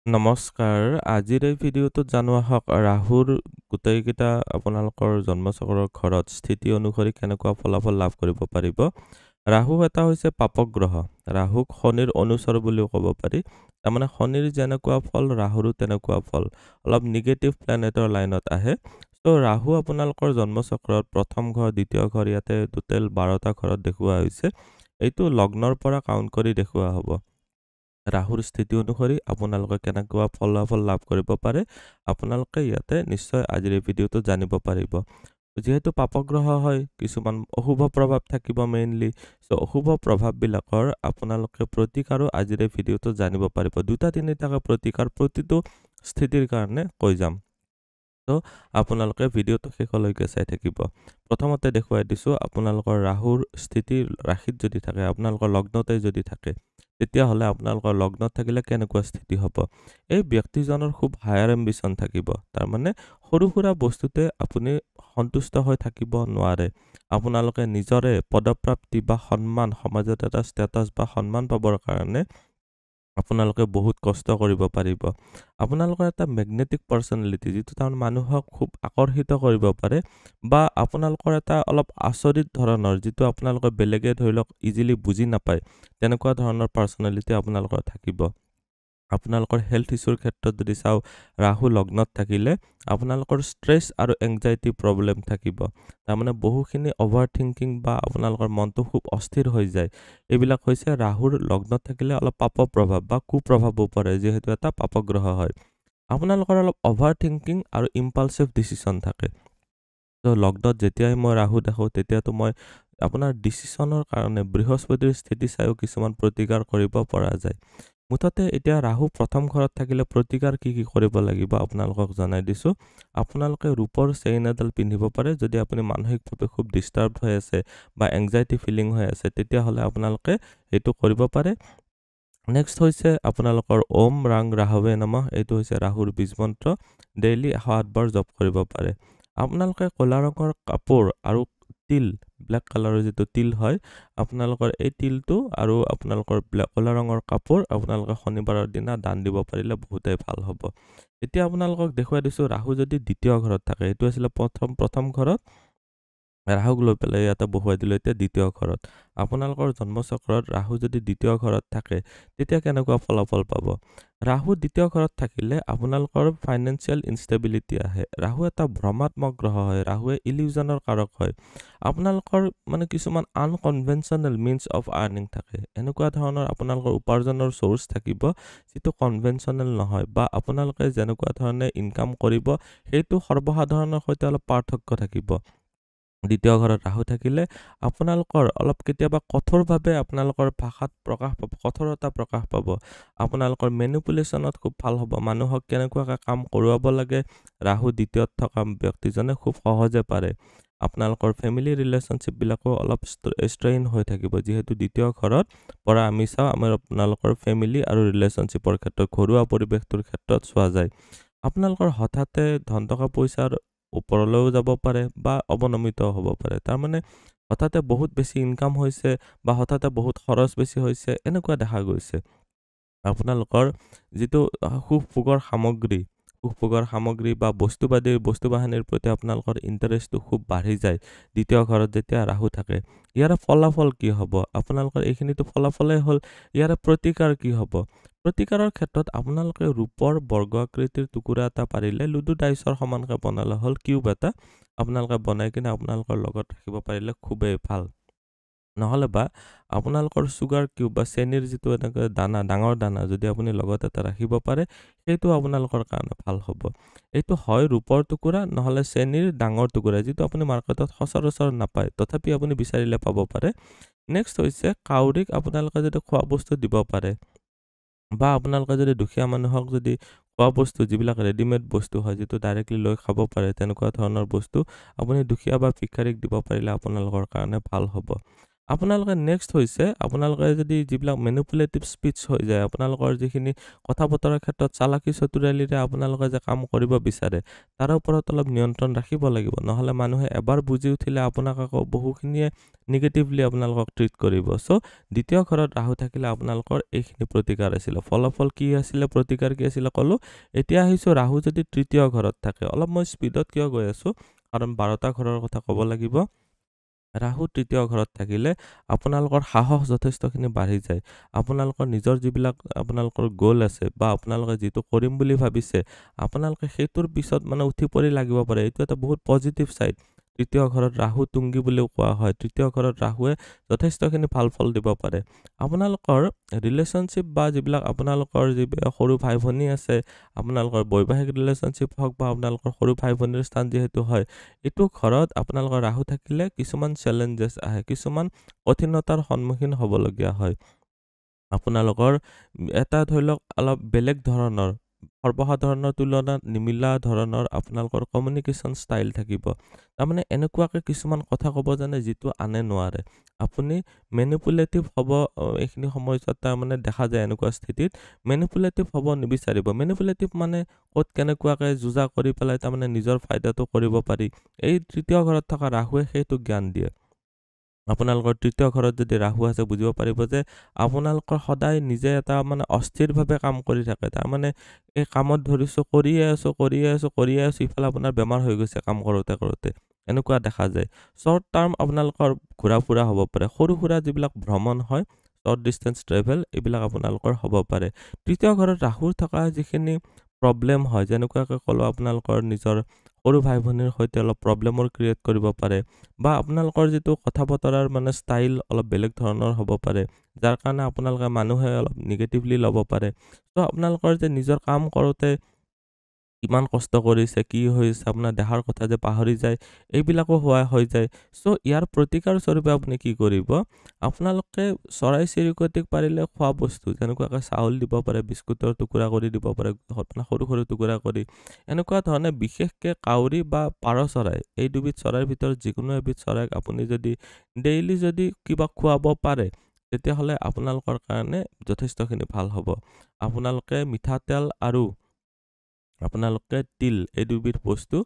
নমস্কাৰ। আজিৰ এই ভিডিঅ'টোত জানোৱা হওক ৰাহুৰ গোটেইকেইটা আপোনালোকৰ জন্মচক্ৰৰ ঘৰত স্থিতি অনুসৰি কেনেকুৱা ফলাফল লাভ কৰিব পাৰিব। ৰাহু এটা হৈছে পাপক গ্ৰহ। ৰাহুক শনিৰ অনুচৰ বুলিও ক'ব পাৰি। তাৰমানে শনিৰ যেনেকুৱা ফল ৰাহুৰো তেনেকুৱা ফল। অলপ নিগেটিভ প্লেনেটৰ লাইনত আহে। ত' ৰাহু আপোনালোকৰ জন্মচক্ৰত প্ৰথম ঘৰ, দ্বিতীয় ঘৰ ইয়াতে টোটেল 12টা ঘৰত দেখুওৱা হৈছে। এইটো লগ্নৰ পৰা কাউণ্ট কৰি দেখুওৱা হ'ব। ৰাহুৰ স্থিতি অনুসৰি আপোনালোকে কেনেকুৱা ফলাফল লাভ কৰিব পাৰে আপোনালোকে ইয়াতে নিশ্চয় আজিৰ এই ভিডিঅ'টো জানিব পাৰিব। যিহেতু পাপগ্ৰহ হয় কিছুমান অশুভ প্ৰভাৱ থাকিব মেইনলি। চ' অশুভ প্ৰভাৱবিলাকৰ আপোনালোকে প্ৰতিকাৰো আজিৰ এই ভিডিঅ'টো জানিব পাৰিব। 2-3টাকৈ প্ৰতিকাৰ প্ৰতিটো স্থিতিৰ কাৰণে কৈ যাম। ত' আপোনালোকে ভিডিঅ'টো শেষলৈকে চাই থাকিব। প্ৰথমতে দেখুৱাই দিছোঁ আপোনালোকৰ ৰাহুৰ স্থিতি ৰাশিত যদি থাকে, আপোনালোকৰ লগ্নতে যদি থাকে, তেতিয়াহ'লে আপোনালোকৰ লগ্নত থাকিলে কেনেকুৱা স্থিতি হ'ব। এই ব্যক্তিজনৰ খুব হায়াৰ এম্বিশ্যন থাকিব। তাৰমানে সৰু সুৰা বস্তুতে আপুনি সন্তুষ্ট হৈ থাকিব নোৱাৰে। আপোনালোকে নিজৰে পদপ্ৰাপ্তি বা সন্মান, সমাজত এটা ষ্টেটাছ বা সন্মান পাবৰ কাৰণে আপোনালোকে বহুত কষ্ট কৰিব পাৰিব। আপোনালোকৰ এটা মেগনেটিক পাৰ্চনেলিটি, যিটো তাৰমানে মানুহক খুব আকৰ্ষিত কৰিব পাৰে, বা আপোনালোকৰ এটা অলপ আচৰিত ধৰণৰ, যিটো আপোনালোকে বেলেগে ধৰি লওক ইজিলি বুজি নাপায়, তেনেকুৱা ধৰণৰ পাৰ্চনেলিটি আপোনালোকৰ থাকিব। আপোনালোকৰ হেল্থ ইছ্যুৰ ক্ষেত্ৰত যদি চাওঁ, ৰাহু লগ্নত থাকিলে আপোনালোকৰ ষ্ট্ৰেছ আৰু এংজাইটি প্ৰব্লেম থাকিব। তাৰমানে বহুখিনি অভাৰ থিংকিং বা আপোনালোকৰ মনটো খুব অস্থিৰ হৈ যায়। এইবিলাক হৈছে ৰাহুৰ লগ্নত থাকিলে অলপ পাপ প্ৰভাৱ বা কুপ্ৰভাৱো পৰে, যিহেতু এটা পাপগ্ৰহ হয়। আপোনালোকৰ অলপ অভাৰ থিংকিং আৰু ইম্পালচিভ ডিচিশ্যন থাকে। ত' লগ্নত যেতিয়াই মই ৰাহু দেখোঁ তেতিয়াতো মই আপোনাৰ ডিচিশ্যনৰ কাৰণে বৃহস্পতিৰ স্থিতি চাইও কিছুমান প্ৰতিকাৰ কৰিব পৰা যায়। মুঠতে এতিয়া ৰাহু প্ৰথম ঘৰত থাকিলে প্ৰতিকাৰ কি কৰিব লাগিব আপোনালোকক জনাই দিছোঁ। আপোনালোকে ৰূপৰ চেইন এডাল পিন্ধিব পাৰে। যদি আপুনি মানসিকভাৱে খুব ডিষ্টাৰ্ব হৈ আছে বা এংজাইটি ফিলিং হৈ আছে, তেতিয়াহ'লে আপোনালোকে এইটো কৰিব পাৰে। নেক্সট হৈছে আপোনালোকৰ ওম ৰাং ৰাহৱে নমঃ। এইটো হৈছে ৰাহুৰ বীজ মন্ত্ৰ। ডেইলি 108 বাৰ জপ কৰিব পাৰে। আপোনালোকে ক'লা ৰঙৰ কাপোৰ আৰু তিল, ব্লেক কালাৰৰ যিটো তিল হয়, আপোনালোকৰ এই তিলটো আৰু আপোনালোকৰ ক'লা ৰঙৰ কাপোৰ আপোনালোকে শনিবাৰৰ দিনা দান দিব পাৰিলে বহুতেই ভাল হ'ব। এতিয়া আপোনালোকক দেখুৱাই দিছোঁ ৰাহু যদি দ্বিতীয় ঘৰত থাকে, এইটো আছিলে প্ৰথম ঘৰত, ৰাহুক লৈ পেলাই ইয়াতে বহুৱাই দিলোঁ এতিয়া দ্বিতীয় ঘৰত। আপোনালোকৰ জন্মচক্ৰত ৰাহু যদি দ্বিতীয় ঘৰত থাকে, তেতিয়া কেনেকুৱা ফলাফল পাব। ৰাহু দ্বিতীয় ঘৰত থাকিলে আপোনালোকৰ ফাইনেন্সিয়েল ইনষ্টেবিলিটি আহে। ৰাহু এটা ভ্ৰমাত্মক গ্ৰহ হয়। ৰাহুৱে ইলিউজনৰ কাৰক হয়। আপোনালোকৰ মানে কিছুমান আনকনভেনশ্যনেল মিনছ অফ আৰ্নিং থাকে। এনেকুৱা ধৰণৰ আপোনালোকৰ উপাৰ্জনৰ চ'ৰ্চ থাকিব, যিটো কনভেনশ্যনেল নহয়, বা আপোনালোকে যেনেকুৱা ধৰণে ইনকাম কৰিব সেইটো সৰ্বসাধাৰণৰ সৈতে অলপ পাৰ্থক্য থাকিব। দ্বিতীয় ঘৰত ৰাহু থাকিলে আপোনালোকৰ অলপ কেতিয়াবা কঠোৰভাৱে আপোনালোকৰ ভাষাত প্ৰকাশ পাব, কঠোৰতা প্ৰকাশ পাব। আপোনালোকৰ মেনিপুলেশ্যনত খুব ভাল হ'ব। মানুহক কেনেকুৱাকৈ কাম কৰোৱাব লাগে ৰাহু দ্বিতীয়ত থকা ব্যক্তিজনে খুব সহজে পাৰে। আপোনালোকৰ ফেমিলি ৰিলেশ্যনশ্বিপবিলাকো অলপ ষ্ট্ৰেইন হৈ থাকিব, যিহেতু দ্বিতীয় ঘৰত পৰা আমি চাওঁ আমাৰ আপোনালোকৰ ফেমিলি আৰু ৰিলেশ্যনশ্বিপৰ ক্ষেত্ৰত, ঘৰুৱা পৰিৱেশটোৰ ক্ষেত্ৰত চোৱা যায়। আপোনালোকৰ হঠাতে ধন টকা পইচাৰ ওপৰলৈও যাব পাৰে বা অৱনমিত হ'ব পাৰে। তাৰমানে হঠাতে বহুত বেছি ইনকাম হৈছে বা হঠাতে বহুত খৰচ বেছি হৈছে, এনেকুৱা দেখা গৈছে। আপোনালোকৰ যিটো সুখ ভোগৰ সামগ্ৰী বা বস্তু বাহানিৰ প্ৰতি আপোনালোকৰ ইণ্টাৰেষ্টটো খুব বাঢ়ি যায় দ্বিতীয় ঘৰত যেতিয়া ৰাহু থাকে। ইয়াৰে ফলাফল কি হ'ব? আপোনালোকৰ এইখিনিতো ফলাফলেই হ'ল। ইয়াৰে প্ৰতিকাৰ কি হ'ব? প্ৰতিকাৰৰ ক্ষেত্ৰত আপোনালোকে ৰূপৰ বৰ্গ আকৃতিৰ টুকুৰা এটা পাৰিলে লুডু ডাইচৰ সমানকৈ বনালে হ'ল, কিউব এটা আপোনালোকে বনাই কিনে আপোনালোকৰ লগত ৰাখিব পাৰিলে খুবেই ভাল। নহ'লে বা আপোনালোকৰ চুগাৰ কিউব বা চেনীৰ যিটো এনেকৈ দানা, ডাঙৰ দানা যদি আপুনি লগত এটা ৰাখিব পাৰে, সেইটো আপোনালোকৰ কাৰণে ভাল হ'ব। এইটো হয় ৰূপৰ টুকুৰা, নহ'লে চেনীৰ ডাঙৰ টুকুৰা, যিটো আপুনি মাৰ্কেটত সচৰাচৰ নাপায়, তথাপি আপুনি বিচাৰিলে পাব পাৰে। নেক্সট হৈছে কাউৰীক আপোনালোকে যদি খোৱা বস্তু দিব পাৰে, বা আপোনালোকে যদি দুখীয়া মানুহক যদি খোৱা বস্তু, যিবিলাক ৰেডিমেড বস্তু হয়, যিটো ডাইৰেক্টলি লৈ খাব পাৰে, তেনেকুৱা ধৰণৰ বস্তু আপুনি দুখীয়া বা ভিক্ষাৰীক দিব পাৰিলে আপোনালোকৰ কাৰণে ভাল হ'ব। আপোনালোকে নেক্সট হৈছে আপোনালোকে যদি যিবিলাক মেনিপুলেটিভ স্পিচ হৈ যায়, আপোনালোকৰ যিখিনি কথা বতৰাৰ ক্ষেত্ৰত চালাকি চতুৰালিৰে আপোনালোকে যে কাম কৰিব বিচাৰে, তাৰ ওপৰত অলপ নিয়ন্ত্ৰণ ৰাখিব লাগিব। নহ'লে মানুহে এবাৰ বুজি উঠিলে আপোনাক আকৌ বহুখিনিয়ে নিগেটিভলি আপোনালোকক ট্ৰিট কৰিব। চ' দ্বিতীয় ঘৰত ৰাহু থাকিলে আপোনালোকৰ এইখিনি প্ৰতিকাৰ আছিলে। ফলাফল কি আছিলে, প্ৰতিকাৰ কি আছিলে ক'লোঁ। এতিয়া আহিছোঁ ৰাহু যদি তৃতীয় ঘৰত থাকে। অলপ মই স্পীডত কিয় গৈ আছোঁ, কাৰণ 12টা ঘৰৰ কথা ক'ব লাগিব। ৰাহু তৃতীয় ঘৰত থাকিলে আপোনালোকৰ সাহস যথেষ্টখিনি বাঢ়ি যায়। আপোনালোকৰ নিজৰ যিবিলাক আপোনালোকৰ গ'ল আছে বা আপোনালোকে যিটো কৰিম বুলি ভাবিছে, আপোনালোকে সেইটোৰ পিছত মানে উঠি পৰি লাগিব পাৰে। এইটো এটা বহুত পজিটিভ ছাইড। তৃতীয় ঘৰত ৰাহু তুংগী বুলিও কোৱা হয়। তৃতীয় ঘৰত ৰাহুৱে যথেষ্টখিনি ভাল ফল দিব পাৰে। আপোনালোকৰ ৰিলেশ্যনশ্বিপ বা যিবিলাক আপোনালোকৰ যিবিলাক সৰু ভাই ভনী আছে, আপোনালোকৰ বৈবাহিক ৰিলেশ্যনশ্বিপ হওক বা আপোনালোকৰ সৰু ভাই ভনীৰ স্থান যিহেতু হয়, এইটো ঘৰত আপোনালোকৰ ৰাহু থাকিলে কিছুমান চেলেঞ্জেছ আহে, কিছুমান কঠিনতাৰ সন্মুখীন হ'বলগীয়া হয়। আপোনালোকৰ এটা ধৰি লওক অলপ বেলেগ ধৰণৰ, সৰ্বসাধাৰণৰ তুলনাত নিমিলা ধৰণৰ আপোনালোকৰ কমিউনিকেশ্যন ষ্টাইল থাকিব। তাৰমানে এনেকুৱাকে কিছুমান কথা ক'ব জানে যিটো আনে নোৱাৰে। আপুনি মেনিপুলেটিভ হ'ব, এইখিনি সময়ছোৱাত তাৰমানে দেখা যায় এনেকুৱা স্থিতিত মেনিপুলেটিভ হ'ব নিবিচাৰিব। মেনিপুলেটিভ মানে ক'ত কেনেকুৱাকে যুজা কৰি পেলাই তাৰমানে নিজৰ ফাইদাটো কৰিব পাৰি। এই তৃতীয় ঘৰত থকা ৰাহুৱে সেইটো জ্ঞান দিয়ে। আপোনালোকৰ তৃতীয় ঘৰত যদি ৰাহু আছে, বুজিব পাৰিব যে আপোনালোকৰ সদায় নিজে এটা মানে অস্থিৰভাৱে কাম কৰি থাকে। তাৰমানে এই কামত ধৰিছোঁ, কৰিয়ে আছোঁ, ইফালে আপোনাৰ বেমাৰ হৈ গৈছে কাম কৰোঁতে। এনেকুৱা দেখা যায়। শ্বৰ্ট টাৰ্ম আপোনালোকৰ ঘূৰা ফুৰা হ'ব পাৰে। সৰু সুৰা যিবিলাক ভ্ৰমণ হয়, শ্বৰ্ট ডিষ্টেঞ্চ ট্ৰেভেল, এইবিলাক আপোনালোকৰ হ'ব পাৰে। তৃতীয় ঘৰত ৰাহুৰ থকা যিখিনি প্ৰব্লেম হয়, যেনেকুৱাকৈ ক'লোঁ আপোনালোকৰ নিজৰ সৰু ভাই ভনীৰ সৈতে অলপ প্ৰব্লেমৰ ক্ৰিয়েট কৰিব পাৰে বা আপোনালোকৰ যিটো কথা বতৰাৰ মানে ষ্টাইল অলপ বেলেগ ধৰণৰ হ'ব পাৰে, যাৰ কাৰণে আপোনালোকে মানুহে অলপ নিগেটিভলি ল'ব পাৰে। ত' আপোনালোকৰ যে নিজৰ কাম কৰোঁতে কিমান কষ্ট কৰিছে, কি হৈছে, আপোনাৰ দেহাৰ কথা যে পাহৰি যায়, এইবিলাকো হৈ যায়। চ' ইয়াৰ প্ৰতিকাৰ স্বৰূপে আপুনি কি কৰিব, আপোনালোকে চৰাই চিৰিকটিক পাৰিলে খোৱা বস্তু যেনেকুৱাকৈ চাউল দিব পাৰে, বিস্কুটৰ টুকুৰা কৰি দিব পাৰে, সৰু সৰু টুকুৰা কৰি। এনেকুৱা ধৰণে বিশেষকৈ কাউৰী বা পাৰ চৰাই, এই দুবিধ চৰাইৰ ভিতৰত যিকোনো এবিধ চৰাইক আপুনি যদি ডেইলি যদি কিবা খুৱাব পাৰে, তেতিয়াহ'লে আপোনালোকৰ কাৰণে যথেষ্টখিনি ভাল হ'ব। আপোনালোকে মিঠাতেল আৰু আপোনালোকে তিল, এই দুবিধ বস্তু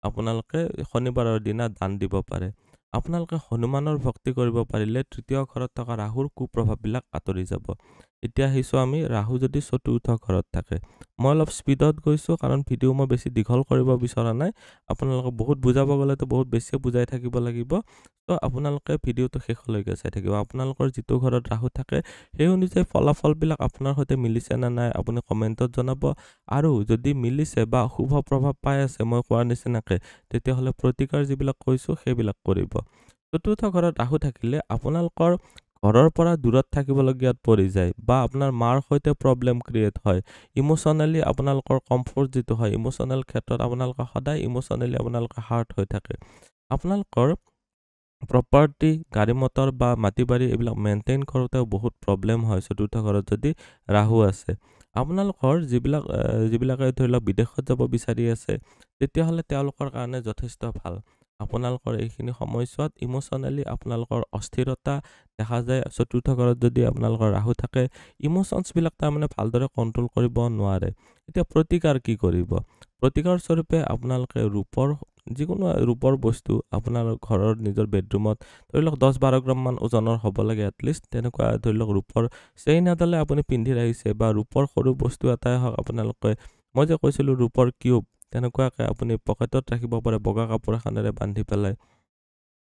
আপোনালোকে শনিবাৰৰ দিনা দান দিব পাৰে। আপোনালোকে হনুমানৰ ভক্তি কৰিব পাৰিলে তৃতীয় ঘৰত থকা ৰাহুৰ কুপ্ৰভাৱবিলাক আঁতৰি যাব। এতিয়া আহিছোঁ আমি ৰাহু যদি চতুৰ্থ ঘৰত থাকে। মই অলপ স্পীডত গৈছোঁ কাৰণ ভিডিঅ' মই বেছি দীঘল কৰিব বিচৰা নাই। আপোনালোকক বহুত বুজাব গ'লেতো বহুত বেছিয়ে বুজাই থাকিব লাগিব। ত' আপোনালোকে ভিডিঅ'টো শেষলৈকে চাই থাকিব। আপোনালোকৰ যিটো ঘৰত ৰাহু থাকে, সেই অনুযায়ী ফলাফলবিলাক আপোনাৰ সৈতে মিলিছে নে নাই আপুনি কমেণ্টত জনাব। আৰু যদি মিলিছে বা শুভ প্ৰভাৱ পাই আছে মই কোৱাৰ নিচিনাকৈ, তেতিয়াহ'লে প্ৰতিকাৰ যিবিলাক কৈছোঁ সেইবিলাক কৰিব। চতুৰ্থ ঘৰত ৰাহু থাকিলে আপোনালোকৰ ঘৰৰ পৰা দূৰত থাকিবলগীয়াত পৰি যায় বা আপোনাৰ মাৰ সৈতে প্ৰব্লেম ক্ৰিয়েট হয়। ইম'চনেলি আপোনালোকৰ কমফৰ্ট যিটো হয়, ইম'চনেল ক্ষেত্ৰত আপোনালোকে সদায় ইম'চনেলি আপোনালোকে হাৰ্ট হৈ থাকে। আপোনালোকৰ প্ৰপাৰ্টি, গাড়ী মটৰ বা মাটি বাৰী এইবিলাক মেইনটেইন কৰোঁতেও বহুত প্ৰব্লেম হয় চতুৰ্থ ঘৰত যদি ৰাহু আছে। আপোনালোকৰ যিবিলাকে ধৰি লওক বিদেশত যাব বিচাৰি আছে, তেতিয়াহ'লে তেওঁলোকৰ কাৰণে যথেষ্ট ভাল। আপোনালোকৰ এইখিনি সময়ছোৱাত ইম'চনেলি আপোনালোকৰ অস্থিৰতা দেখা যায়। চতুৰ্থ ঘৰত যদি আপোনালোকৰ ৰাহু থাকে, ইম'চনছবিলাক তাৰমানে ভালদৰে কণ্ট্ৰল কৰিব নোৱাৰে। এতিয়া প্ৰতিকাৰ কি কৰিব? প্ৰতিকাৰ স্বৰূপে আপোনালোকে যিকোনো ৰূপৰ বস্তু আপোনাৰ ঘৰৰ নিজৰ বেডৰুমত ধৰি লওক 10-12 গ্ৰামমান ওজনৰ হ'ব লাগে এটলিষ্ট। তেনেকুৱা ধৰি লওক ৰূপৰ চেইন এডালে আপুনি পিন্ধি আহিছে বা ৰূপৰ সৰু বস্তু এটাই হওক, আপোনালোকে মই যে কৈছিলোঁ ৰূপৰ কিউব, তেনেকুৱাকৈ আপুনি পকেটত ৰাখিব পাৰে বগা কাপোৰ এখনেৰে বান্ধি পেলাই।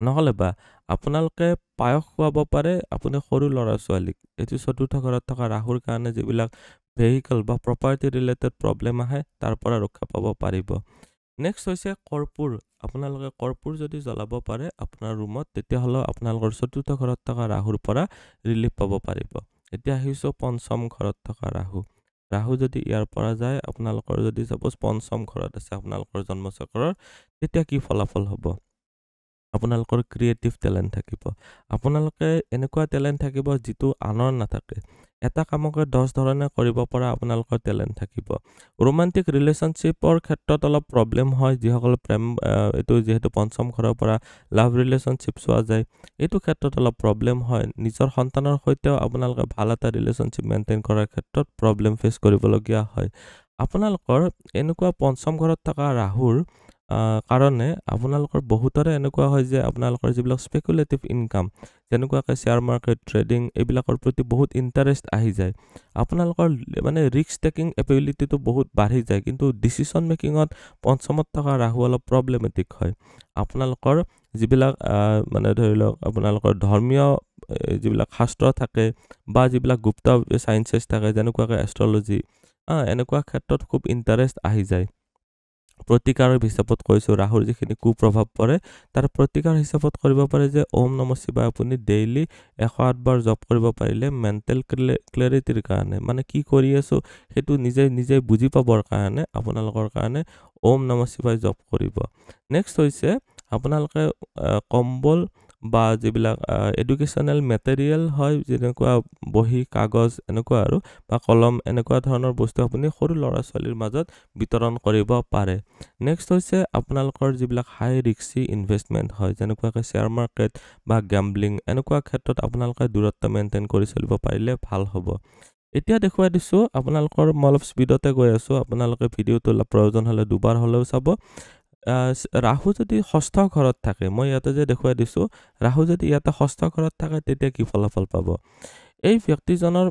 নহ'লে বা আপোনালোকে পায়স খুৱাব পাৰে আপুনি সৰু ল'ৰা ছোৱালীক। এইটো চতুৰ্থ ঘৰত থকা ৰাহুৰ কাৰণে যিবিলাক ভেহিকল বা প্ৰপাৰ্টি ৰিলেটেড প্ৰব্লেম আহে, তাৰ পৰা ৰক্ষা পাব পাৰিব। নেক্সট হৈছে কৰ্পূৰ। আপোনালোকে কৰ্পূৰ যদি জ্বলাব পাৰে আপোনাৰ ৰুমত, তেতিয়াহ'লে আপোনালোকৰ চতুৰ্থ ঘৰত থকা ৰাহুৰ পৰা ৰিলিফ পাব পাৰিব। এতিয়া আহিছোঁ পঞ্চম ঘৰত থকা ৰাহু। ৰাহু যদি ইয়াৰ পৰা যায়, আপোনালোকৰ যদি চাপ'জ পঞ্চম ঘৰত আছে আপোনালোকৰ জন্মচক্ৰৰ, তেতিয়া কি ফলাফল হ'ব? আপোনালোকৰ ক্ৰিয়েটিভ টেলেণ্ট থাকিব। আপোনালোকে এনেকুৱা টেলেণ্ট থাকিব যিটো আনৰ নাথাকে। এটা কামকে 10 ধৰণে কৰিব পৰা আপোনালোকৰ টেলেণ্ট থাকিব। ৰোমান্টিক ৰিলেশ্যনশ্বিপৰ ক্ষেত্ৰত অলপ প্ৰব্লেম হয়, যিসকল এইটো যিহেতু পঞ্চম ঘৰৰ পৰা লাভ ৰিলেশ্যনশ্বিপ চোৱা যায়, এইটো ক্ষেত্ৰত অলপ প্ৰব্লেম হয়। নিজৰ সন্তানৰ সৈতেও আপোনালোকে ভাল এটা ৰিলেশ্যনশ্বিপ মেইনটেইন কৰাৰ ক্ষেত্ৰত প্ৰব্লেম ফেচ কৰিবলগীয়া হয়। আপোনালোকৰ এনেকুৱা পঞ্চম ঘৰত থকা ৰাহুৰ কাৰণে আপোনালোকৰ বহুতৰে এনেকুৱা হয় যে আপোনালোকৰ যিবিলাক স্পেকুলেটিভ ইনকাম, যেনেকুৱাকৈ শ্বেয়াৰ মাৰ্কেট, ট্ৰেডিং, এইবিলাকৰ প্ৰতি বহুত ইণ্টাৰেষ্ট আহি যায়। আপোনালোকৰ মানে ৰিস্ক টেকিং এবিলিটিটো বহুত বাঢ়ি যায়, কিন্তু ডিচিশ্যন মেকিঙত পঞ্চমত থকা ৰাহু অলপ প্ৰব্লেমেটিক হয়। আপোনালোকৰ যিবিলাক মানে ধৰি লওক আপোনালোকৰ ধৰ্মীয় যিবিলাক শাস্ত্ৰ থাকে বা যিবিলাক গুপ্ত চায়েন্সেছ থাকে, যেনেকুৱাকৈ এষ্ট্ৰলজি, এনেকুৱা ক্ষেত্ৰত খুব ইণ্টাৰেষ্ট আহি যায়। প্ৰতিকাৰৰ হিচাপত কৈছোঁ, ৰাহুৰ যিখিনি কুপ্ৰভাৱ পৰে তাৰ প্ৰতিকাৰ হিচাপত কৰিব পাৰে যে ওম নম শিৱায় আপুনি ডেইলি 108 বাৰ জপ কৰিব পাৰিলে মেণ্টেল ক্লেৰিটিৰ কাৰণে, মানে কি কৰি আছোঁ সেইটো নিজে বুজি পাবৰ কাৰণে আপোনালোকৰ কাৰণে ওম নম শিৱায় জপ কৰিব। নেক্সট হৈছে আপোনালোকে কম্বল বা যিবিলাক এডুকেশ্যনেল মেটেৰিয়েল হয়, যেনেকুৱা বহী, কাগজ এনেকুৱা আৰু বা কলম, এনেকুৱা ধৰণৰ বস্তু আপুনি সৰু ল'ৰা ছোৱালীৰ মাজত বিতৰণ কৰিব পাৰে। নেক্সট হৈছে আপোনালোকৰ যিবিলাক হাই ৰিস্কি ইনভেষ্টমেণ্ট হয়, যেনেকুৱাকৈ শ্বেয়াৰ মাৰ্কেট বা গেম্বলিং, এনেকুৱা ক্ষেত্ৰত আপোনালোকে দূৰত্ব মেইনটেইন কৰি চলিব পাৰিলে ভাল হ'ব। এতিয়া দেখুৱাই দিছোঁ আপোনালোকৰ, মই অলপ স্পীডতে গৈ আছোঁ, আপোনালোকে ভিডিঅ'টো প্ৰয়োজন হ'লে দুবাৰ হ'লেও চাব। ৰাহু যদি ষষ্ঠ ঘৰত থাকে, মই ইয়াতে যে দেখুৱাই দিছোঁ, ৰাহু যদি ইয়াতে ষষ্ঠ ঘৰত থাকে তেতিয়া কি ফলাফল পাব? এই ব্যক্তিজনৰ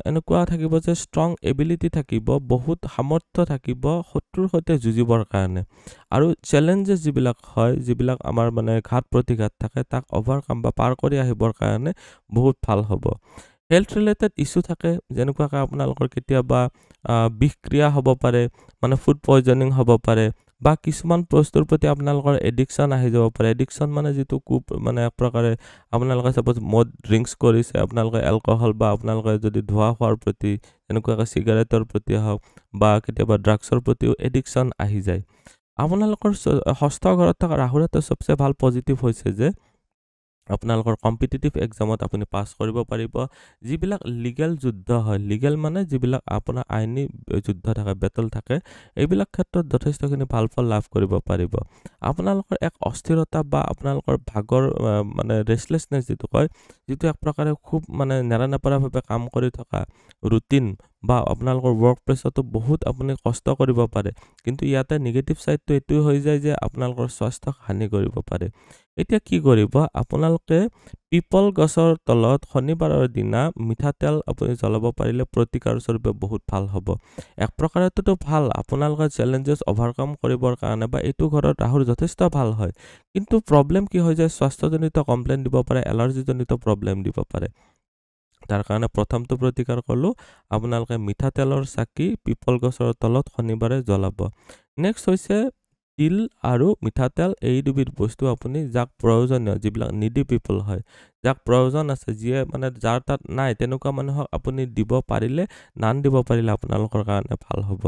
এনেকুৱা থাকিব যে ষ্ট্ৰং এবিলিটি থাকিব, বহুত সামৰ্থ্য থাকিব শত্ৰুৰ সৈতে যুঁজিবৰ কাৰণে, আৰু চেলেঞ্জেছ যিবিলাক হয়, যিবিলাক আমাৰ মানে ঘাত প্ৰতিঘাত থাকে, তাক অভাৰকাম বা পাৰ কৰি আহিবৰ কাৰণে বহুত ভাল হ'ব। হেল্থ ৰিলেটেড ইছ্যু থাকে, যেনেকুৱাকৈ আপোনালোকৰ কেতিয়াবা বিষক্ৰিয়া হ'ব পাৰে, মানে ফুড পয়জনিং হ'ব পাৰে, বা কিছুমান বস্তুৰ প্ৰতি আপোনালোকৰ এডিকশ্যন আহি যাব পাৰে। এডিকশ্যন মানে যিটো মানে এক প্ৰকাৰে আপোনালোকে ছাপ'জ মদ ড্ৰিংকছ কৰিছে, আপোনালোকে এলকহল বা আপোনালোকে যদি ধোঁৱা খোৱাৰ প্ৰতি, এনেকুৱাকৈ চিগাৰেটৰ প্ৰতি হওক বা কেতিয়াবা ড্ৰাগছৰ প্ৰতিও এডিকশ্যন আহি যায়। আপোনালোকৰ ষষ্ঠ ঘৰত থকা ৰাহুৰ এটা চবচে ভাল পজিটিভ হৈছে যে আপোনালোকৰ কম্পিটিটিভ এক্সামত আপুনি পাছ কৰিব পাৰিব। যিবিলাক লিগেল যুদ্ধ হয়, লিগেল মানে যিবিলাক আপোনাৰ আইনী যুদ্ধ থাকে, বেটল থাকে, এইবিলাক ক্ষেত্ৰত যথেষ্টখিনি ভাল ফল লাভ কৰিব পাৰিব। আপোনালোকৰ এক অস্থিৰতা বা আপোনালোকৰ ভাগৰ মানে ৰেষ্টলেছনেছ যিটো কয়, যিটো এক প্ৰকাৰে খুব মানে নেৰানেপেৰাভাৱে কাম কৰি থকা ৰুটিন, বা আপোনালোকৰ ৱৰ্ক প্লেচতো বহুত আপুনি কষ্ট কৰিব পাৰে, কিন্তু ইয়াতে নিগেটিভ ছাইডটো এইটোৱে হৈ যায় যে আপোনালোকৰ স্বাস্থ্যক হানি কৰিব পাৰে। এতিয়া কি কৰিব, আপোনালোকে পিপল গছৰ তলত শনিবাৰৰ দিনা মিঠাতেল আপুনি জ্বলাব পাৰিলে প্ৰতিকাৰ স্বৰূপে বহুত ভাল হ'ব। এক প্ৰকাৰেতো ভাল, আপোনালোকে চেলেঞ্জেছ অভাৰকাম কৰিবৰ কাৰণে, বা এইটো ঘৰত ৰাহুৰ যথেষ্ট ভাল হয়, কিন্তু প্ৰব্লেম কি হৈ যায়, স্বাস্থ্যজনিত কমপ্লেইন দিব পাৰে, এলাৰ্জিজনিত প্ৰব্লেম দিব পাৰে। তাৰ কাৰণে প্ৰথমটো প্ৰতিকাৰ ক'লোঁ, আপোনালোকে মিঠাতেলৰ চাকি পিপল গছৰ তলত শনিবাৰে জ্বলাব। নেক্সট হৈছে তিল আৰু মিঠাতেল, এই দুবিধ বস্তু আপুনি যাক প্ৰয়োজনীয়, যিবিলাক নিডি পিপল হয়, যাক প্ৰয়োজন আছে, যিয়ে মানে যাৰ তাত নাই, তেনেকুৱা মানুহক আপুনি দিব পাৰিলে, দান দিব পাৰিলে আপোনালোকৰ কাৰণে ভাল হ'ব।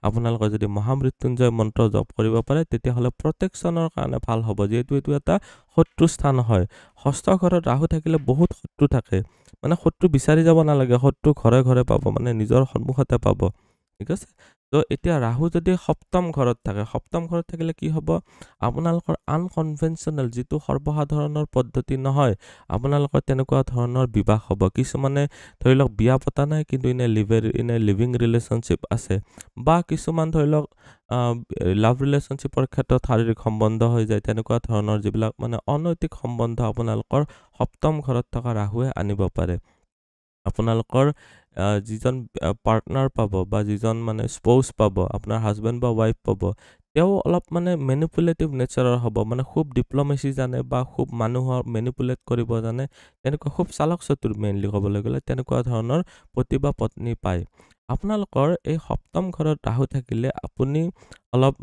আপোনালোকে যদি মহামৃত্যুঞ্জয় মন্ত্ৰ জপ কৰিব পাৰে, তেতিয়াহ'লে প্ৰটেকশ্যনৰ কাৰণে ভাল হ'ব, যিহেতু এইটো এটা শত্ৰু স্থান হয়। ষষ্ঠ ঘৰত ৰাহু থাকিলে বহুত শত্ৰু থাকে, মানে শত্ৰু বিচাৰি যাব নালাগে, শত্ৰু ঘৰে ঘৰে পাব, মানে নিজৰ সন্মুখতে পাব, ঠিক আছে। তো এতিয়া ৰাহু যদি সপ্তম ঘৰত থাকে, সপ্তম ঘৰত থাকিলে কি হ'ব, আপোনালোকৰ আনকনভেনশ্যনেল, যিটো সৰ্বসাধাৰণৰ পদ্ধতি নহয়, আপোনালোকৰ তেনেকুৱা ধৰণৰ বিবাহ হ'ব। কিছুমানে ধৰি লওক বিয়া পতা নাই, কিন্তু ইনে লিভিং ৰিলেশ্যনশ্বিপ আছে, বা কিছুমান ধৰি লওক লাভ ৰিলেশ্যনশ্বিপৰ ক্ষেত্ৰত শাৰীৰিক সম্বন্ধ হৈ যায়, তেনেকুৱা ধৰণৰ যিবিলাক মানে অনৈতিক সম্বন্ধ আপোনালোকৰ সপ্তম ঘৰত থকা ৰাহুৱে আনিব পাৰে। আপোনালোকৰ যিজন পাৰ্টনাৰ পাব, বা যিজন মানে স্পৌজ পাব, আপোনাৰ হাজবেণ্ড বা ৱাইফ পাব, তেওঁ অলপ মানে মেনিপুলেটিভ নেচাৰৰ হ'ব, মানে খুব ডিপ্ল'মেচি জানে, বা খুব মানুহৰ মেনিপুলেট কৰিব জানে, তেনেকুৱা খুব চালক চতুৰ, মেইনলি ক'বলৈ গ'লে তেনেকুৱা ধৰণৰ পতি বা পত্নী পায়। আপোনালোকৰ এই সপ্তম ঘৰত ৰাহু থাকিলে আপুনি অলপ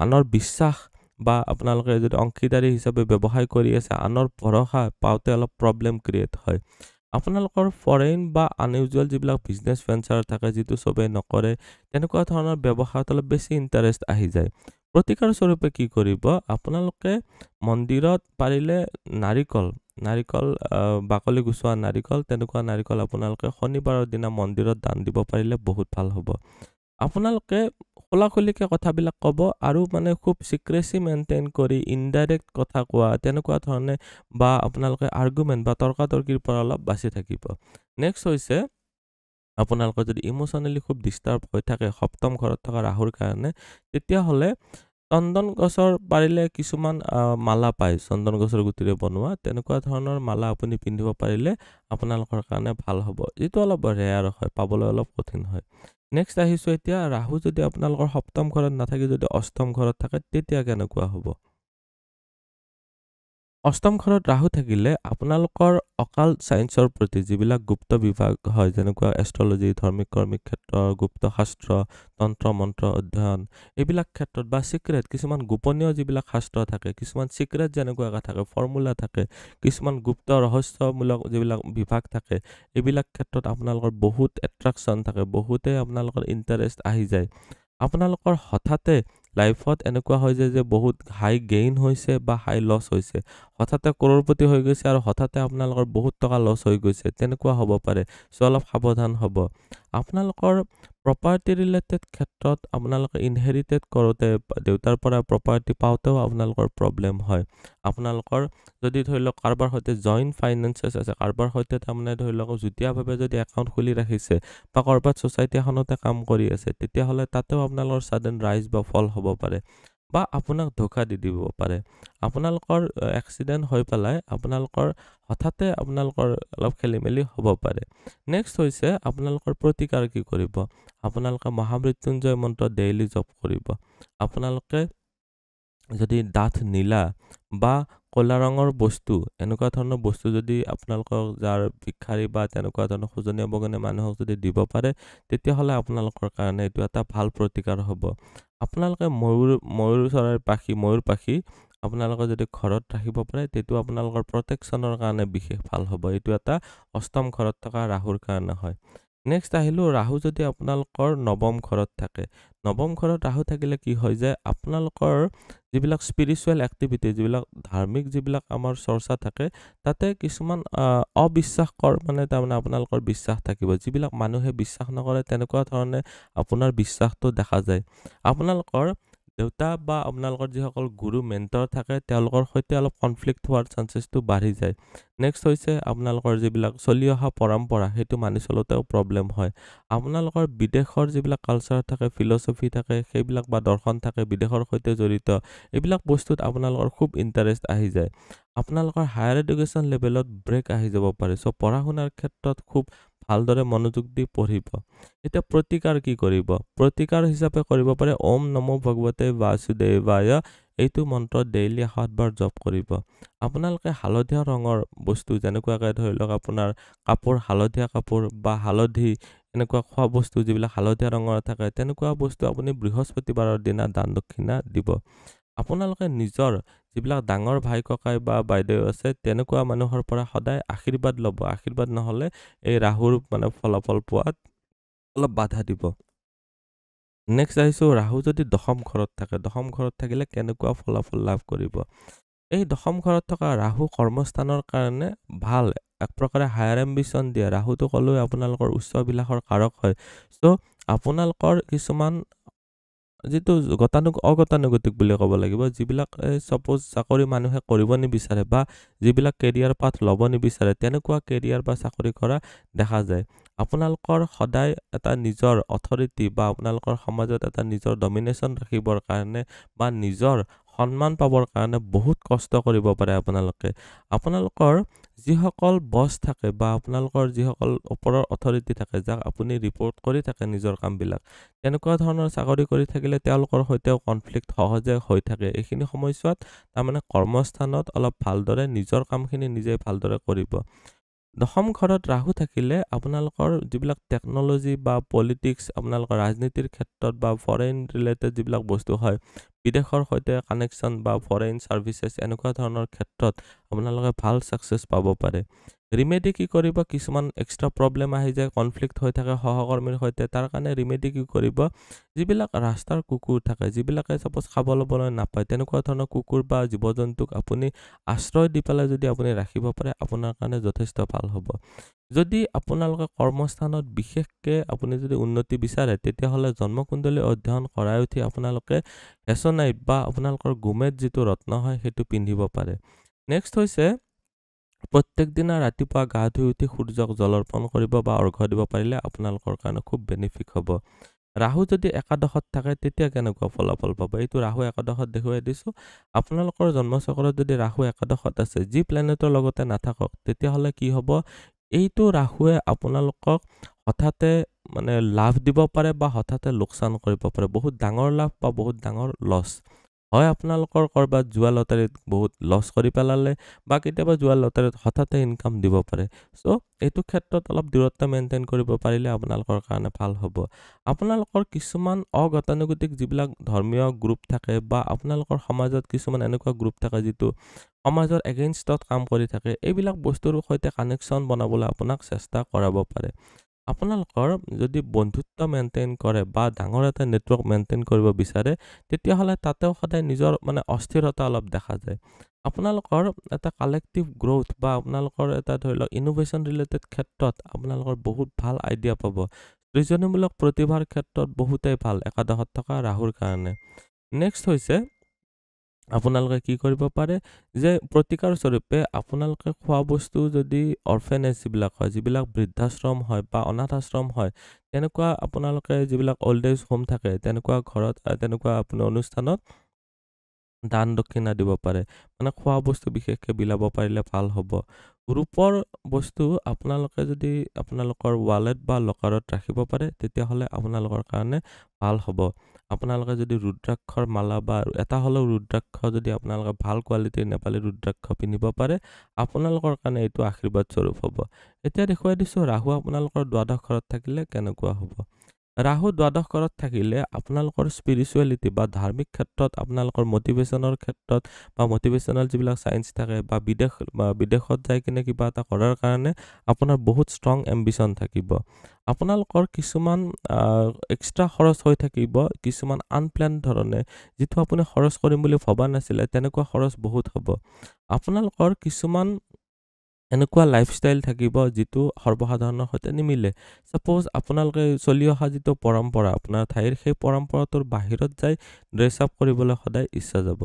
আনৰ বিশ্বাস, বা আপোনালোকে যদি অংশীদাৰী হিচাপে ব্যৱসায় কৰি আছে, আনৰ ভৰসা পাওঁতে অলপ প্ৰব্লেম ক্ৰিয়েট হয়। আপোনালোকৰ ফৰেইন বা আনইউজুৱেল যিবিলাক বিজনেছ ভেঞ্চাৰ থাকে, যিটো চবেই নকৰে, তেনেকুৱা ধৰণৰ ব্যৱসায়ত অলপ বেছি ইণ্টাৰেষ্ট আহি যায়। প্ৰতিকাৰ স্বৰূপে কি কৰিব, আপোনালোকে মন্দিৰত পাৰিলে নাৰিকল বাকলি গুচোৱা নাৰিকল, তেনেকুৱা নাৰিকল আপোনালোকে শনিবাৰৰ দিনা মন্দিৰত দান দিব পাৰিলে বহুত ভাল হ'ব। আপোনালোকে খোলাখুলিকে কথাবিলাক ক'ব আৰু মানে খুব চিক্ৰেচি মেইনটেইন কৰি ইনডাইৰেক্ট কথা কোৱা তেনেকুৱা ধৰণে বা আপোনালোকে আৰ্গুমেণ্ট বা তৰ্কাতৰ্কিৰ পৰা অলপ বাচি থাকিব। নেক্সট হৈছে আপোনালোকৰ যদি ইম'চনেলি খুব ডিষ্টাৰ্ব হৈ থাকে সপ্তম ঘৰত থকা ৰাহুৰ কাৰণে, তেতিয়াহ'লে চন্দন গছৰ পাৰিলে কিছুমান মালা পায়, চন্দন গছৰ গুটিৰে বনোৱা তেনেকুৱা ধৰণৰ মালা আপুনি পিন্ধিব পাৰিলে আপোনালোকৰ কাৰণে ভাল হ'ব, যিটো অলপ ৰেয়াৰ হয়, পাবলৈ অলপ কঠিন হয়। নেক্সট আহিছোঁ এতিয়া, ৰাহু যদি আপোনালোকৰ সপ্তম ঘৰত নাথাকি যদি অষ্টম ঘৰত থাকে তেতিয়া কেনেকুৱা হ'ব। অষ্টম ঘৰত ৰাহু থাকিলে আপোনালোকৰ অকাল্ট চায়েন্সৰ প্ৰতি যিবিলাক গুপ্ত বিভাগ হয়, যেনেকুৱা এষ্ট্ৰলজি, ধাৰ্মিক কৰ্মিক ক্ষেত্ৰ, গুপ্ত শাস্ত্ৰ, তন্ত্ৰ মন্ত্ৰ অধ্যয়ন, এইবিলাক ক্ষেত্ৰত বা চিক্ৰেট কিছুমান গোপনীয় যিবিলাক শাস্ত্ৰ থাকে, কিছুমান চিক্ৰেট যেনেকুৱাকৈ থাকে, ফৰ্মুলা থাকে, কিছুমান গুপ্ত ৰহস্যমূলক যিবিলাক বিভাগ থাকে, এইবিলাক ক্ষেত্ৰত আপোনালোকৰ বহুত এট্ৰাকশ্যন থাকে, বহুতেই আপোনালোকৰ ইণ্টাৰেষ্ট আহি যায়। আপোনালোকৰ হঠাতে লাইফত এনেকুৱা হয় যে বহুত হাই গেইন হৈছে বা হাই লছ হৈছে, হঠাতে কৰোৰপতি হৈ গৈছে আৰু হঠাতে আপোনালোকৰ বহুত টকা লছ হৈ গৈছে, তেনেকুৱা হ'ব পাৰে। চ' অলপ সাৱধান হ'ব। আপোনালোকৰ প্ৰপাৰ্টি ৰিলেটেড ক্ষেত্ৰত আপোনালোকে ইনহেৰিটেড কৰোঁতে দেউতাৰ পৰা প্ৰপাৰ্টি পাওঁতেও আপোনালোকৰ প্ৰব্লেম হয়। আপোনালোকৰ যদি ধৰি লওক কাৰোবাৰ সৈতে জইণ্ট ফাইনেন্সেছ আছে, কাৰোবাৰ সৈতে তাৰমানে ধৰি লওক যুটীয়াভাৱে যদি একাউণ্ট খুলি ৰাখিছে বা ক'ৰবাত ছ'চাইটি এখনতে কাম কৰি আছে, তেতিয়াহ'লে তাতেও আপোনালোকৰ ছাডেন ৰাইজ বা ফল হ'ব পাৰে বা আপোনাক ধোকা দি দিব পাৰে। আপোনালোকৰ এক্সিডেণ্ট হৈ পেলাই আপোনালোকৰ হঠাতে আপোনালোকৰ অলপ খেলি মেলি হ'ব পাৰে। নেক্সট হৈছে আপোনালোকৰ প্ৰতিকাৰ কি কৰিব, আপোনালোকে মহামৃত্যুঞ্জয় মন্ত্ৰ ডেইলি জপ কৰিব। আপোনালোকে যদি ডাঠ নীলা বা ক'লা ৰঙৰ বস্তু, এনেকুৱা ধৰণৰ বস্তু যদি আপোনালোকৰ যাৰ ভিক্ষাৰী বা তেনেকুৱা ধৰণৰ খোজনীয়া বগনীয়া মানুহক যদি দিব পাৰে, তেতিয়াহ'লে আপোনালোকৰ কাৰণে এইটো এটা ভাল প্ৰতিকাৰ হ'ব। আপোনালোকে ময়ূৰ চৰাইৰ ময়ূৰ পাখি আপোনালোকে যদি ঘৰত ৰাখিব পাৰে, তেতিয়া আপোনালোকৰ প্ৰটেকশ্যনৰ কাৰণে বিশেষ ভাল হ'ব। এইটো এটা অষ্টম ঘৰত থকা ৰাহুৰ কাৰণে হয়। নেক্সট আহিলোঁ, ৰাহু যদি আপোনালোকৰ নৱম ঘৰত থাকে, নৱম ঘৰত ৰাহু থাকিলে কি হয় যে আপোনালোকৰ যিবিলাক স্পিৰিচুৱেল এক্টিভিটি, যিবিলাক ধাৰ্মিক যিবিলাক আমাৰ চৰ্চা থাকে, তাতে কিছুমান অবিশ্বাসকৰ মানে তাৰমানে আপোনালোকৰ বিশ্বাস থাকিব। যিবিলাক মানুহে বিশ্বাস নকৰে তেনেকুৱা ধৰণে আপোনাৰ বিশ্বাসটো দেখা যায়। আপোনালোকৰ দেউতা বা আপোনালোকৰ যিসকল গুৰু মেণ্টৰ থাকে, তেওঁলোকৰ সৈতে অলপ কনফ্লিক্ট হোৱাৰ চান্সেছটো বাঢ়ি যায়। নেক্সট হৈছে আপোনালোকৰ যিবিলাক চলি অহা পৰম্পৰা, সেইটো মানি চলোতেও প্ৰব্লেম হয়। আপোনালোকৰ বিদেশৰ যিবিলাক কালচাৰ থাকে, ফিলচফি থাকে, সেইবিলাক বা দৰ্শন থাকে, বিদেশৰ সৈতে জড়িত, এইবিলাক বস্তুত আপোনালোকৰ খুব ইণ্টাৰেষ্ট আহি যায়। আপোনালোকৰ হায়াৰ এডুকেশ্যন লেভেলত ব্ৰেক আহি যাব পাৰে। চ' পঢ়া শুনাৰ ক্ষেত্ৰত খুব ভালদৰে মনোযোগ দি পঢ়িব। এতিয়া প্ৰতিকাৰ কি কৰিব, প্ৰতিকাৰ হিচাপে কৰিব পাৰে ওম নমো ভগৱতে বাসুদেৱায়, এইটো মন্ত্ৰ ডেইলি 7 বাৰ জপ কৰিব। আপোনালোকে হালধীয়া ৰঙৰ বস্তু, যেনেকুৱাকৈ ধৰি লওক আপোনাৰ কাপোৰ, হালধীয়া কাপোৰ বা হালধি, এনেকুৱা খোৱা বস্তু যিবিলাক হালধীয়া ৰঙৰ থাকে, তেনেকুৱা বস্তু আপুনি বৃহস্পতিবাৰৰ দিনা দান দক্ষিণা দিব। আপোনালোকে নিজৰ যিবিলাক ডাঙৰ ভাই ককাই বা বাইদেউ আছে, তেনেকুৱা মানুহৰ পৰা সদায় আশীৰ্বাদ ল'ব। আশীৰ্বাদ নহ'লে এই ৰাহুৰ মানে ফলাফল পোৱাত অলপ বাধা দিব। নেক্সট আহিছোঁ, ৰাহু যদি দশম ঘৰত থাকে, দশম ঘৰত থাকিলে কেনেকুৱা ফলাফল লাভ কৰিব। এই দশম ঘৰত থকা ৰাহু কৰ্মস্থানৰ কাৰণে ভাল, এক প্ৰকাৰে হায়াৰ এম্বিশ্যন দিয়ে। ৰাহুটো ক'লোৱে আপোনালোকৰ উচ্চ বিলাসৰ কাৰক হয়। চ' আপোনালোকৰ কিছুমান যিটো অগতানুগতিক বুলি ক'ব লাগিব, যিবিলাক ছাপ'জ চাকৰি মানুহে কৰিব নিবিচাৰে বা যিবিলাক কেৰিয়াৰ পাথ ল'ব নিবিচাৰে, তেনেকুৱা কেৰিয়াৰ বা চাকৰি কৰা দেখা যায়। আপোনালোকৰ সদায় এটা নিজৰ অথৰিটি বা আপোনালোকৰ সমাজত এটা নিজৰ ডমিনেশ্যন ৰাখিবৰ কাৰণে বা নিজৰ সন্মান পাবৰ কাৰণে বহুত কষ্ট কৰিব পাৰে আপোনালোকে। আপোনালোকৰ যিসকল বছ থাকে বা আপোনালোকৰ যিসকল ওপৰৰ অথৰিটি থাকে, যাক আপুনি ৰিপৰ্ট কৰি থাকে নিজৰ কামবিলাক, তেনেকুৱা ধৰণৰ চাকৰি কৰি থাকিলে তেওঁলোকৰ সৈতেও কনফ্লিক্ট সহজে হৈ থাকে। এইখিনি সময়ছোৱাত তাৰমানে কৰ্মস্থানত অলপ ভালদৰে নিজৰ কামখিনি নিজে ভালদৰে কৰিব। দশম ঘৰত ৰাহু থাকিলে আপোনালোকৰ যিবিলাক টেকন'লজি বা পলিটিক্স, আপোনালোকৰ ৰাজনীতিৰ ক্ষেত্ৰত বা ফৰেইন ৰিলেটেড যিবিলাক বস্তু হয়, বিদেশৰ সৈতে কানেকশ্যন বা ফৰেইন ছাৰ্ভিচেছ এনেকুৱা ধৰণৰ ক্ষেত্ৰত আপোনালোকে ভাল ছাকচেছ পাব পাৰে। ৰিমেডি কি কৰিব, কিছুমান এক্সট্ৰা প্ৰব্লেম আহি যায়, কনফ্লিক্ট হৈ থাকে সহকৰ্মীৰ সৈতে, তাৰ কাৰণে ৰিমেডি কি কৰিব, যিবিলাক ৰাস্তাৰ কুকুৰ থাকে, যিবিলাকে ছাপ'জ খাব ল'বলৈ নাপায়, তেনেকুৱা ধৰণৰ কুকুৰ বা জীৱ জন্তুক আপুনি আশ্ৰয় দি পেলাই যদি আপুনি ৰাখিব পাৰে, আপোনাৰ কাৰণে যথেষ্ট ভাল হ'ব। যদি আপোনালোকে কৰ্মস্থানত বিশেষকৈ আপুনি যদি উন্নতি বিচাৰে, তেতিয়াহ'লে জন্মকুণ্ডলী অধ্যয়ন কৰাই উঠি আপোনালোকে হেছনাইট বা আপোনালোকৰ গোমেদ যিটো ৰত্ন হয় সেইটো পিন্ধিব পাৰে। নেক্সট হৈছে প্ৰত্যেক দিনা ৰাতিপুৱা গা ধুই উঠি সূৰ্যক জল অৰ্পণ কৰিব বা অৰ্ঘ্য দিব পাৰিলে আপোনালোকৰ কাৰণে খুব বেনিফিক হ'ব। ৰাহু যদি একাদশত থাকে তেতিয়া কেনেকুৱা ফলাফল পাব, এইটো ৰাহু একাদশত দেখুৱাই দিছোঁ। আপোনালোকৰ জন্মচক্ৰত যদি ৰাহু একাদশত আছে, যি প্লেনেটৰ লগতে নাথাকক, তেতিয়াহ'লে কি হ'ব, এইটো ৰাহুৱে আপোনালোকক হঠাতে মানে লাভ দিব পাৰে বা হঠাতে লোকচান কৰিব পাৰে, বহুত ডাঙৰ লাভ বা বহুত ডাঙৰ লছ। হয় আপোনালোকৰ ক'ৰবাত জুৱা লটাৰীত বহুত লছ কৰি পেলালে বা কেতিয়াবা জুৱা লটাৰীত হঠাতে ইনকাম দিব পাৰে। চ' এইটো ক্ষেত্ৰত অলপ দূৰত্ব মেইনটেইন কৰিব পাৰিলে আপোনালোকৰ কাৰণে ভাল হ'ব। আপোনালোকৰ কিছুমান অগতানুগতিক যিবিলাক ধৰ্মীয় গ্ৰুপ থাকে বা আপোনালোকৰ সমাজত কিছুমান এনেকুৱা গ্ৰুপ থাকে যিটো সমাজৰ এগেইনষ্টত কাম কৰি থাকে, এইবিলাক বস্তুৰ সৈতে কানেকশ্যন বনাবলৈ আপোনাক চেষ্টা কৰাব পাৰে। আপোনালোকৰ যদি বন্ধুত্ব মেইনটেইন কৰে বা ডাঙৰ এটা নেটৱৰ্ক মেইনটেইন কৰিব বিচাৰে, তেতিয়াহ'লে তাতেও সদায় নিজৰ মানে অস্থিৰতা অলপ দেখা যায়। আপোনালোকৰ এটা কালেক্টিভ গ্ৰ'থ বা আপোনালোকৰ এটা ধৰি লওক ইনোভেশ্যন ৰিলেটেড ক্ষেত্ৰত আপোনালোকৰ বহুত ভাল আইডিয়া পাব। সৃজনীমূলক প্ৰতিভাৰ ক্ষেত্ৰত বহুতেই ভাল একাদশত থকা ৰাহুৰ কাৰণে। নেক্সট হৈছে আপোনালোকে কি কৰিব পাৰে, যে প্ৰতিকাৰ স্বৰূপে আপোনালোকে খোৱা বস্তু যদি অৰ্ফেনেজ যিবিলাক হয়, যিবিলাক বৃদ্ধাশ্ৰম হয় বা অনাথ আশ্ৰম হয়, তেনেকুৱা আপোনালোকে যিবিলাক অল্ড এজ হোম থাকে, তেনেকুৱা ঘৰত তেনেকুৱা আপুনি অনুষ্ঠানত দান দক্ষিণা দিব পাৰে। মানে খোৱা বস্তু বিশেষকৈ বিলাব পাৰিলে ভাল হ'ব। ৰূপৰ বস্তু আপোনালোকে যদি আপোনালোকৰ ৱালেট বা লকাৰত ৰাখিব পাৰে, তেতিয়াহ'লে আপোনালোকৰ কাৰণে ভাল হ'ব। আপোনালোকে যদি ৰুদ্ৰাক্ষৰ মালা বা এটা হ'লেও ৰুদ্ৰাক্ষ যদি আপোনালোকে ভাল কোৱালিটিৰ নেপালী ৰুদ্ৰাক্ষ পিন্ধিব পাৰে, আপোনালোকৰ কাৰণে এইটো আশীৰ্বাদ স্বৰূপ হ'ব। এতিয়া দেখুৱাই দিছোঁ ৰাহু আপোনালোকৰ দ্বাদশ ঘৰত থাকিলে কেনেকুৱা হ'ব। ৰাহু দ্বাদশ ঘৰত থাকিলে আপোনালোকৰ স্পিৰিচুৱেলিটি বা ধাৰ্মিক ক্ষেত্ৰত, আপোনালোকৰ মটিভেশ্যনৰ ক্ষেত্ৰত বা মটিভেশ্যনেল যিবিলাক চায়েন্স থাকে বা বিদেশত যাই কিনে কিবা এটা কৰাৰ কাৰণে আপোনাৰ বহুত ষ্ট্ৰং এম্বিশ্যন থাকিব। আপোনালোকৰ কিছুমান এক্সট্ৰা খৰচ হৈ থাকিব, কিছুমান আনপ্লেন ধৰণে, যিটো আপুনি খৰচ কৰিম বুলি ভবা নাছিলে, তেনেকুৱা খৰচ বহুত হ'ব। আপোনালোকৰ কিছুমান এনেকুৱা লাইফষ্টাইল থাকিব যিটো সৰ্বসাধাৰণৰ সৈতে নিমিলে। ছাপ'জ আপোনালোকে চলি অহা যিটো পৰম্পৰা আপোনাৰ ঠাইৰ, সেই পৰম্পৰাটোৰ বাহিৰত যাই ড্ৰেছ আপ কৰিবলৈ সদায় ইচ্ছা যাব।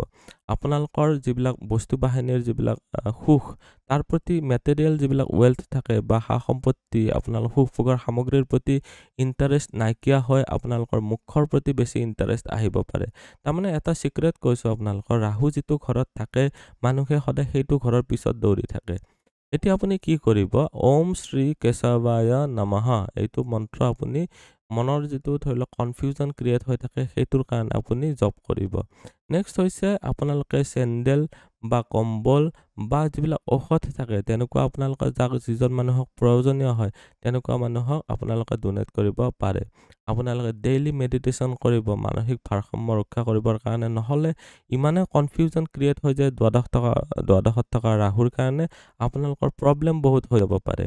আপোনালোকৰ যিবিলাক বস্তু বাহিনীৰ যিবিলাক সুখ, তাৰ প্ৰতি মেটেৰিয়েল যিবিলাক ৱেল্থ থাকে বা সা সম্পত্তি, আপোনালোকৰ সুখ ভোগৰ সামগ্ৰীৰ প্ৰতি ইণ্টাৰেষ্ট নাইকিয়া হয়, আপোনালোকৰ মুখৰ প্ৰতি বেছি ইণ্টাৰেষ্ট আহিব পাৰে। তাৰমানে এটা চিক্ৰেট কৈছোঁ আপোনালোকৰ, ৰাহু যিটো ঘৰত থাকে, মানুহে সদায় সেইটো ঘৰৰ পিছত দৌৰি থাকে। এতিয়া আপুনি কি কৰিব, ওম শ্ৰী কেশৱায় নমঃ এইটো মন্ত্ৰ আপুনি মনৰ যিটো ধৰি লওক কনফিউজন ক্ৰিয়েট হৈ থাকে, সেইটোৰ কাৰণে আপুনি জপ কৰিব। নেক্সট হৈছে আপোনালোকে চেণ্ডেল বা কম্বল বা যিবিলাক ঔষধ থাকে, তেনেকুৱা আপোনালোকে যিজন মানুহক প্ৰয়োজনীয় হয়, তেনেকুৱা মানুহক আপোনালোকে ডনেট কৰিব পাৰে। আপোনালোকে ডেইলি মেডিটেশ্যন কৰিব মানসিক ভাৰসাম্য ৰক্ষা কৰিবৰ কাৰণে, নহ'লে ইমানে কনফিউজন ক্ৰিয়েট হৈ যায় দ্বাদশত থকা ৰাহুৰ কাৰণে, আপোনালোকৰ প্ৰব্লেম বহুত হৈ যাব পাৰে।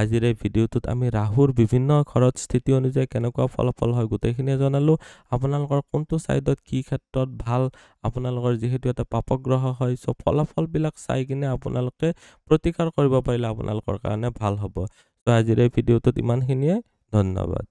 আজিৰ এই ভিডিঅ'টোত আমি ৰাহুৰ বিভিন্ন ঘৰত স্থিতি অনুযায়ী কেনেকুৱা ফলাফল হয় গোটেইখিনিয়ে জনালোঁ। আপোনালোকৰ কোনটো ছাইডত কি ক্ষেত্ৰত ভাল, আপোনালোকৰ যিহেতু এটা পাপগ্ৰহ হয়, চ' ফলাফলবিলাক চাই কিনে আপোনালোকে প্ৰতিকাৰ কৰিব পাৰিলে আপোনালোকৰ কাৰণে ভাল হ'ব। চ' আজিৰ এই ভিডিঅ'টোত ইমানখিনিয়ে, ধন্যবাদ।